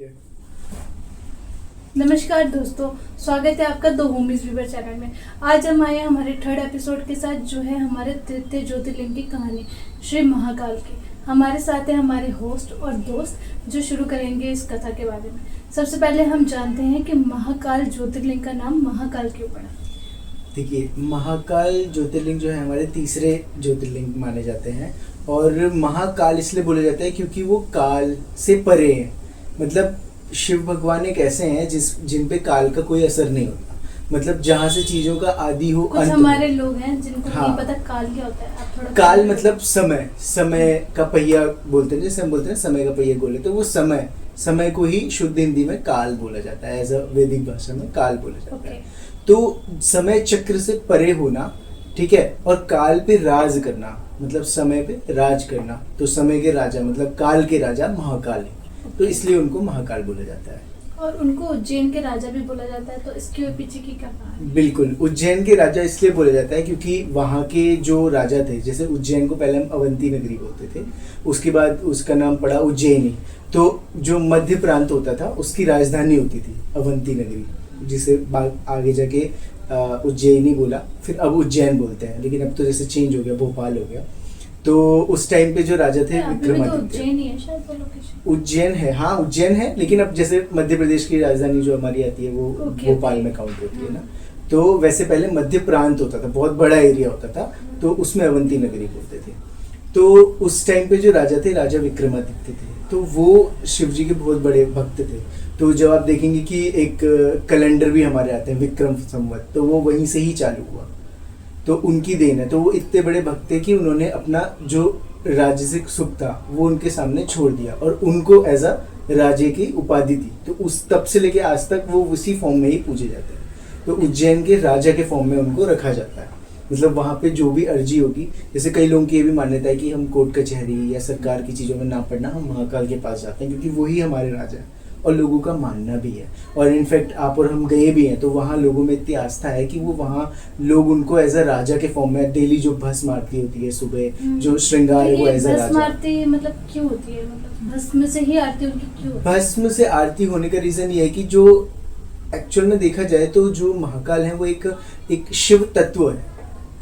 है। नमस्कार दोस्तों, स्वागत है आपका द होमीज व्यूवर चैनल में। आज हम आए हैं हमारे थर्ड एपिसोड के साथ, जो है हमारे तृतीय ज्योतिर्लिंग की कहानी श्री महाकाल की। हमारे साथ है हमारे होस्ट और दोस्त जो शुरू करेंगे इस कथा के बारे में। सबसे पहले हम जानते हैं कि महाकाल ज्योतिर्लिंग का नाम महाकाल क्यों पड़ा। देखिए, महाकाल ज्योतिर्लिंग जो है हमारे तीसरे ज्योतिर्लिंग माने जाते हैं और महाकाल इसलिए बोला जाता है क्योंकि वो काल से परे हैं। मतलब शिव भगवान एक ऐसे हैं जिन पे काल का कोई असर नहीं होता। मतलब जहाँ से चीजों का आदि हो, कुछ हमारे लोग हैं जिनको हाँ, नहीं पता काल क्या होता है। आप थोड़ा काल मतलब समय का पहिया बोलते हैं, जैसे हम बोलते हैं समय का पहिया गोले, तो वो समय को ही शुद्ध हिंदी में काल बोला जाता है। एज अ वैदिक भाषा में काल बोला जाता है। तो समय चक्र से परे होना, ठीक है, और काल पे राज करना, मतलब समय पे राज करना। तो समय के राजा मतलब काल के राजा महाकाल है, तो इसलिए उनको महाकाल बोला जाता है। और उनको उज्जैन के राजा भी बोला जाता है, तो इसके पीछे की क्या कहानी? बिल्कुल, उज्जैन के राजा इसलिए बोला जाता है क्योंकि वहाँ के जो राजा थे, जैसे उज्जैन को पहले हम अवंती नगरी बोलते थे, उसके बाद उसका नाम पड़ा उज्जैनी। तो जो मध्य प्रांत होता था उसकी राजधानी होती थी अवंती नगरी, जिसे आगे जाके उज्जैनी बोला, फिर अब उज्जैन बोलते हैं, लेकिन अब तो जैसे चेंज हो गया, भोपाल हो गया। तो उस टाइम पे जो राजा थे विक्रमादित्य, उज्जैन है, हाँ उज्जैन है, लेकिन अब जैसे मध्य प्रदेश की राजधानी जो हमारी आती है वो भोपाल में काउंट होती है ना। तो वैसे पहले मध्य प्रांत होता था, बहुत बड़ा एरिया होता था, तो उसमें अवंती नगरी बोलते थे। तो उस टाइम पे जो राजा थे, राजा विक्रमादित्य थे, तो वो शिव जी के बहुत बड़े भक्त थे। तो जब आप देखेंगे कि एक कैलेंडर भी हमारे आते हैं विक्रम संवत, तो वो वहीं से ही चालू हुआ, तो उनकी देन है। तो वो इतने बड़े भक्त थे कि उन्होंने अपना जो राजसिक सुख था वो उनके सामने छोड़ दिया और उनको एज अ राजे की उपाधि दी। तो उस तब से लेके आज तक वो उसी फॉर्म में ही पूजे जाते हैं। तो उज्जैन के राजा के फॉर्म में उनको रखा जाता है। मतलब वहाँ पे जो भी अर्जी होगी, जैसे कई लोगों की ये भी मान्यता है कि हम कोर्ट कचहरी या सरकार की चीज़ों में ना पड़ना, हम महाकाल के पास जाते हैं क्योंकि वही हमारे राजा है और लोगों का मानना भी है। और इनफैक्ट आप और हम गए भी हैं, तो वहाँ लोगों में इतनी आस्था है कि वो वहाँ लोग उनको एज अ राजा के फॉर्म में, डेली जो भस्म आरती होती है सुबह, जो श्रृंगार है वो एज अ राजा। भस्म आरती मतलब क्यों होती है? मतलब भस्म से ही आरती उनकी क्यों होती है? भस्म से आरती होने का रीजन ये है कि जो एक्चुअल में देखा जाए तो जो महाकाल है वो एक शिव तत्व है।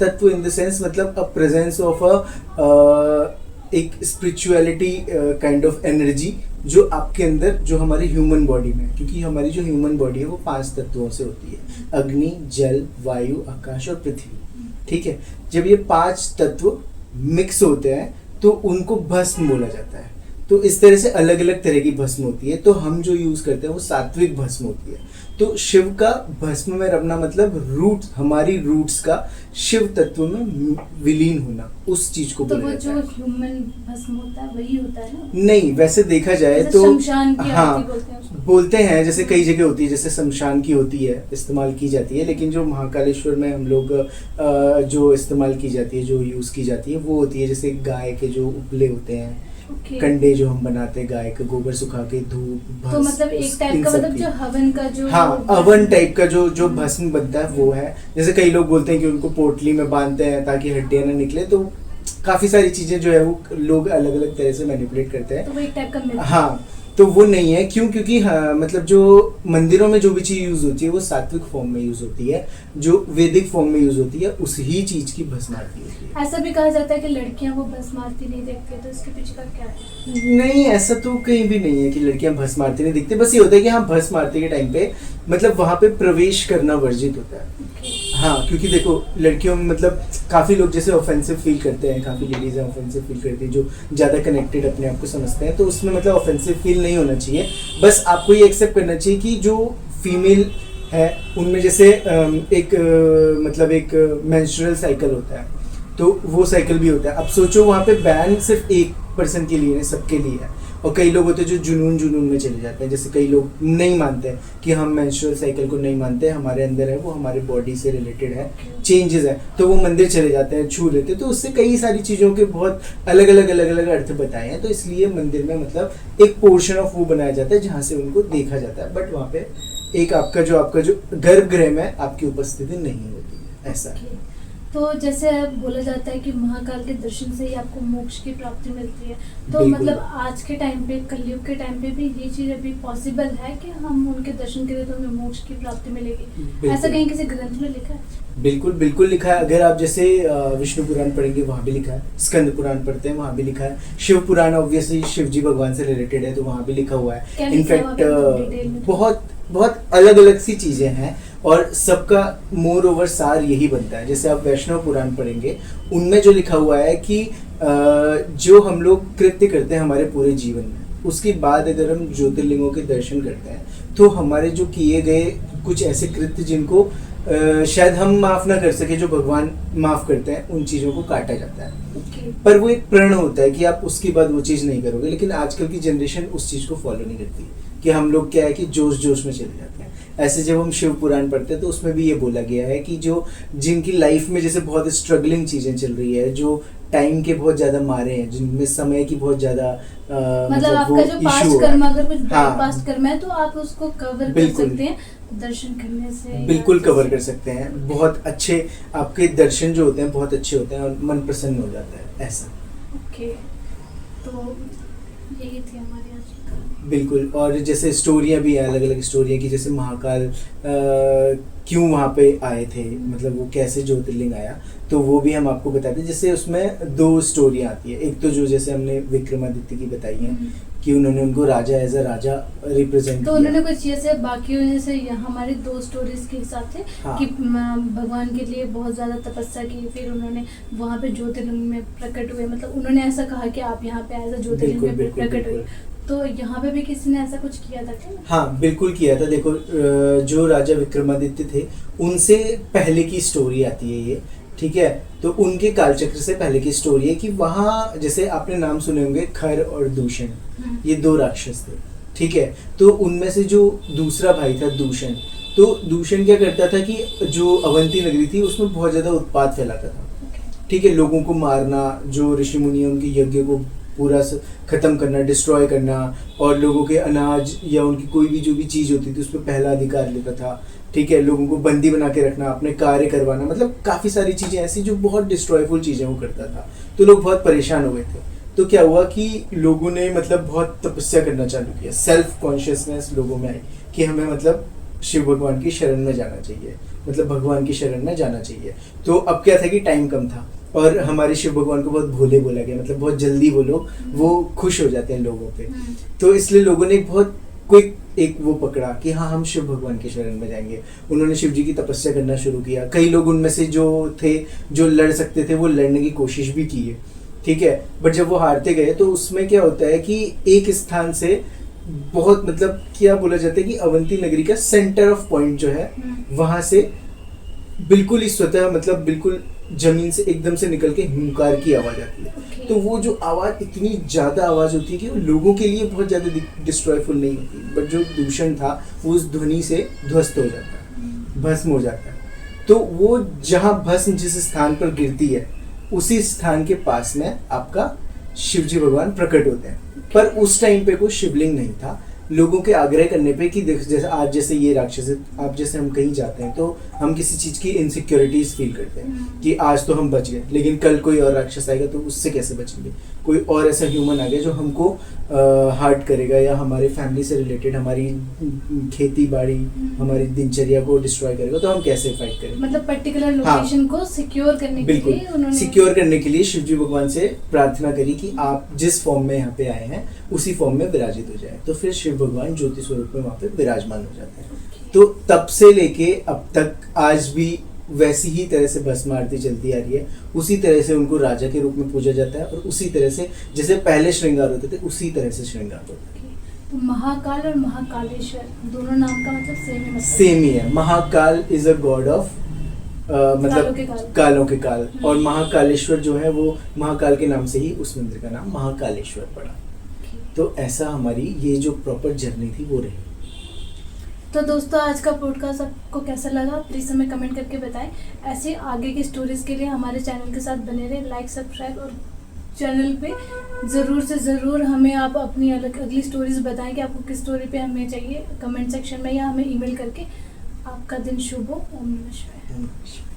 तत्व इन द सेंस मतलब अ प्रेजेंस ऑफ अ एक स्पिरिचुअलिटी काइंड ऑफ एनर्जी जो आपके अंदर, जो हमारी ह्यूमन बॉडी में, क्योंकि हमारी जो ह्यूमन बॉडी है वो 5 तत्वों से होती है, अग्नि, जल, वायु, आकाश और पृथ्वी। ठीक है, जब ये 5 तत्व मिक्स होते हैं तो उनको भस्म बोला जाता है। तो इस तरह से अलग अलग तरह की भस्म होती है। तो हम जो यूज करते हैं वो सात्विक भस्म होती है। तो शिव का भस्म में रखना मतलब रूट, हमारी रूट्स का शिव तत्व में विलीन होना, उस चीज को बोला जाता है। तो वो जो ह्यूमन भस्म होता है वही होता है ना? नहीं, वैसे देखा जाए तो शमशान की आरती बोलते हैं, जैसे कई जगह होती है, जैसे शमशान की होती है, इस्तेमाल की जाती है। लेकिन जो महाकालेश्वर में हम लोग जो इस्तेमाल की जाती है, जो यूज की जाती है, वो होती है जैसे गाय के जो उपले होते हैं, कंडे जो हम बनाते हैं गाय का गोबर सुखा के, धूप, तो मतलब एक टाइप का, मतलब जो हवन का जो, हाँ हवन टाइप का जो भस्म बनता है वो है। जैसे कई लोग बोलते हैं कि उनको पोटली में बांधते हैं ताकि हड्डियां ना निकले। तो काफी सारी चीजें जो है वो लोग अलग अलग तरह से मैनिपुलेट करते हैं। तो वो एक टाइप का हाँ, तो वो नहीं है। क्यों? क्योंकि हाँ, मतलब जो मंदिरों में जो भी चीज यूज होती है वो सात्विक फॉर्म में यूज होती है, जो वैदिक फॉर्म में यूज होती है उसी चीज की भस्म आरती होती है। ऐसा भी कहा जाता है कि लड़कियां वो भस्म आरती नहीं देखती, तो इसके पीछे का क्या है? नहीं, ऐसा तो कहीं भी नहीं है कि लड़कियां भस्म आरती नहीं दिखती। बस ये होता है कि हाँ, भस्म आरती के टाइम पे मतलब वहां पे प्रवेश करना वर्जित होता है। हाँ, क्योंकि देखो लड़कियों में मतलब काफ़ी लोग जैसे ऑफेंसिव फील करते हैं, काफ़ी लेडीज़ हैं ऑफेंसिव फील करती हैं, जो ज़्यादा कनेक्टेड अपने आप को समझते हैं। तो उसमें मतलब ऑफेंसिव फील नहीं होना चाहिए। बस आपको ये एक्सेप्ट करना चाहिए कि जो फीमेल है उनमें जैसे मतलब एक मेंस्ट्रुअल साइकिल होता है, तो वो साइकिल भी होता है। अब सोचो वहाँ पे बैन सिर्फ एक पर्सन के लिए है, सबके लिए है। और कई लोग होते हैं जो जुनून में चले जाते हैं। जैसे कई लोग नहीं मानते हैं कि हम मेंस्ट्रुअल साइकिल को नहीं मानते, हमारे अंदर है, वो हमारे बॉडी से रिलेटेड है, चेंजेस है, तो वो मंदिर चले जाते हैं, छू लेते हैं। तो उससे कई सारी चीज़ों के बहुत अलग अलग अर्थ बताए हैं। तो इसलिए मंदिर में मतलब एक पोर्शन ऑफ वो बनाया जाता है जहाँ से उनको देखा जाता है। बट वहाँ पे एक आपका जो गर्भगृह में आपकी उपस्थिति नहीं होती है, ऐसा है। तो जैसे बोला जाता है कि महाकाल के दर्शन से ही आपको मोक्ष की प्राप्ति मिलती है, तो बिल्कुल। मतलब आज के टाइम पे, कलयुग के टाइम पे भी ये चीज़ अभी पॉसिबल है कि हम उनके दर्शन करें तो हमें मोक्ष की प्राप्ति मिलेगी? बिल्कुल। ऐसा कहीं किसी ग्रंथ में लिखा है? बिल्कुल बिल्कुल लिखा है। अगर आप जैसे विष्णु पुराण पढ़ेंगे वहाँ भी लिखा है, स्कंद पुराण पढ़ते हैं वहाँ भी लिखा है, शिव पुराण ऑब्वियसली शिव जी भगवान से रिलेटेड है तो वहाँ भी लिखा हुआ क्या है। लिखा है वहाँ पे? डिटेल इनफैक्ट में बहुत बहुत अलग अलग सी चीज़ें हैं और सबका मोर ओवर सार यही बनता है। जैसे आप वैष्णव पुराण पढ़ेंगे उनमें जो लिखा हुआ है कि जो हम लोग कृत्य करते हैं हमारे पूरे जीवन में, उसके बाद अगर हम ज्योतिर्लिंगों के दर्शन करते हैं तो हमारे जो किए गए कुछ ऐसे कृत्य जिनको शायद हम माफ ना कर सके, जो भगवान माफ करते हैं, उन चीज़ों को काटा जाता है। ओके। पर वो एक प्रण होता है कि आप उसके बाद वो चीज़ नहीं करोगे। लेकिन आजकल की जनरेशन उस चीज़ को फॉलो नहीं करती कि हम लोग क्या है कि जोश जोश में चले जाते हैं। ऐसे जब हम शिव पुराण पढ़ते हैं तो उसमें भी ये बोला गया है कि जो जिनकी लाइफ में जैसे बहुत स्ट्रगलिंग चीज़ें चल रही है, जो टाइम के बहुत ज़्यादा मारे हैं, जिनमें समय की बहुत ज़्यादा मतलब आपका वो जो issue पास्ट है। कर्म, अगर कुछ हाँ। पास्ट कर्म है तो आप उसको कवर कर बिल्कुल। सकते हैं दर्शन करने से। बिल्कुल या कवर जैसे- कर सकते हैं। बहुत अच्छे आपके दर्शन जो होते हैं बहुत अच्छे होते हैं और मन प्रसन्न हो जाता है ऐसा। ओके, तो यही थी हमारी आज की कहानी। बिल्कुल। और जैसे स्टोरियाँ भी हैं, अलग अलग स्टोरियाँ की, जैसे महाकाल क्यों वहाँ पे आए थे, मतलब वो कैसे ज्योतिर्लिंग आया, तो वो भी हम आपको बताते हैं। जैसे उसमें 2 स्टोरियाँ आती है। एक तो जो जैसे हमने विक्रमादित्य की बताई है कि उन्होंने उनको राजा एज अ राजा रिप्रेजेंट तो किया। उन्होंने कुछ जैसे बाकी जैसे हमारी 2 स्टोरीज के हिसाब से हाँ। कि भगवान के लिए बहुत ज्यादा तपस्या की, फिर उन्होंने वहाँ पे ज्योतिर्लिंग में प्रकट हुए, मतलब उन्होंने ऐसा कहा कि आप यहाँ पे एज अ ज्योतिर्लिंग बिल्कुल, में बिल्कुल, प्रकट हुए। बिल्कुल। तो यहाँ पे भी किसी ने ऐसा कुछ किया था क्या? हाँ बिल्कुल किया था। देखो जो राजा विक्रमादित्य थे उनसे पहले की स्टोरी आती है ये, ठीक है। तो उनके कालचक्र से पहले की स्टोरी है कि वहाँ जैसे आपने नाम सुने होंगे खर और दूषण, ये 2 राक्षस थे, ठीक है। तो उनमें से जो दूसरा भाई था दूषण, तो दूषण क्या करता था कि जो अवंती नगरी थी उसमें बहुत ज़्यादा उत्पात फैलाता था, ठीक है। लोगों को मारना, जो ऋषि मुनि उनके यज्ञ को पूरा ख़त्म करना, डिस्ट्रॉय करना, और लोगों के अनाज या उनकी कोई भी जो भी चीज़ होती थी उस पर पहला अधिकार लेता था, ठीक है। लोगों को बंदी बना के रखना, अपने कार्य करवाना, मतलब काफ़ी सारी चीज़ें ऐसी जो बहुत डिस्ट्रॉयफुल चीज़ें वो करता था। तो लोग बहुत परेशान हो गए थे। तो क्या हुआ कि लोगों ने मतलब बहुत तपस्या करना चालू किया, सेल्फ कॉन्शियसनेस लोगों में आई कि हमें मतलब शिव भगवान की शरण में जाना चाहिए, मतलब भगवान की शरण में जाना चाहिए। तो अब क्या था कि टाइम कम था और हमारे शिव भगवान को बहुत भोले बोला गया, मतलब बहुत जल्दी वो लोग वो खुश हो जाते हैं लोगों पे। तो इसलिए लोगों ने एक बहुत क्विक एक वो पकड़ा कि हाँ हम शिव भगवान की शरण में जाएंगे। उन्होंने शिव जी की तपस्या करना शुरू किया। कई लोग उनमें से जो थे जो लड़ सकते थे वो लड़ने की कोशिश भी की है, ठीक है। बट जब वो हारते गए तो उसमें क्या होता है कि एक स्थान से बहुत मतलब क्या बोला जाता है कि अवंती नगरी का सेंटर ऑफ पॉइंट जो है वहां से बिल्कुल ही स्वतः मतलब बिल्कुल जमीन से एकदम से निकल के हुंकार की आवाज आती है। Okay. तो वो जो आवाज इतनी ज्यादा आवाज होती है कि वो लोगों के लिए बहुत ज्यादा डिस्ट्रॉयफुल नहीं होती, बट जो दूषण था वो उस ध्वनि से ध्वस्त हो जाता है, भस्म हो जाता है। तो वो जहाँ भस्म जिस स्थान पर गिरती है उसी स्थान के पास में आपका शिवजी भगवान प्रकट होते हैं। पर उस टाइम पे कोई शिवलिंग नहीं था। लोगों के आग्रह करने पे कि जैसे आज जैसे ये राक्षस है, आप जैसे हम कहीं जाते हैं तो हम किसी चीज़ की इनसिक्योरिटीज फील करते हैं कि आज तो हम बच गए, लेकिन कल कोई और राक्षस आएगा तो उससे कैसे बचेंगे। कोई और ऐसा ह्यूमन आ गया जो हमको हार्ट करेगा या हमारे फैमिली से रिलेटेड हमारी खेती बाड़ी हमारी दिनचर्या को डिस्ट्रॉय करेगा, तो हम कैसे फाइट करेंगे। मतलब पर्टिकुलर लोकेशन को सिक्योर करने के लिए बिल्कुल उन्होंने सिक्योर करने के लिए शिवजी भगवान से प्रार्थना करी कि आप जिस फॉर्म में यहाँ पे आए हैं उसी फॉर्म में विराजित हो जाए। तो फिर शिव भगवान ज्योति स्वरूप में वहाँ पे विराजमान हो जाते हैं। तो तब से लेके अब तक आज भी वैसी ही तरह से भस्म आरती चलती आ रही है। उसी तरह से उनको राजा के रूप में पूजा जाता है और उसी तरह से जैसे पहले श्रृंगार होते थे उसी तरह से श्रृंगार होता है। तो महाकाल और महाकालेश्वर दोनों नाम का मतलब सेम ही मतलब सेम ही है। Mahakal is a God of मतलब कालों के काल, और महाकालेश्वर जो है वो महाकाल के नाम से ही उस मंदिर का नाम महाकालेश्वर पड़ा। तो ऐसा हमारी ये जो प्रॉपर जर्नी थी वो रही। तो दोस्तों आज का पॉडकास्ट आपको कैसा लगा प्लीज़ हमें कमेंट करके बताएं। ऐसे आगे की स्टोरीज के लिए हमारे चैनल के साथ बने रहे, लाइक सब्सक्राइब, और चैनल पे ज़रूर से ज़रूर हमें आप अपनी अगली स्टोरीज बताएं कि आपको किस स्टोरी पे हमें चाहिए, कमेंट सेक्शन में या हमें ईमेल करके। आपका दिन शुभ हो। ओम नमः शिवाय।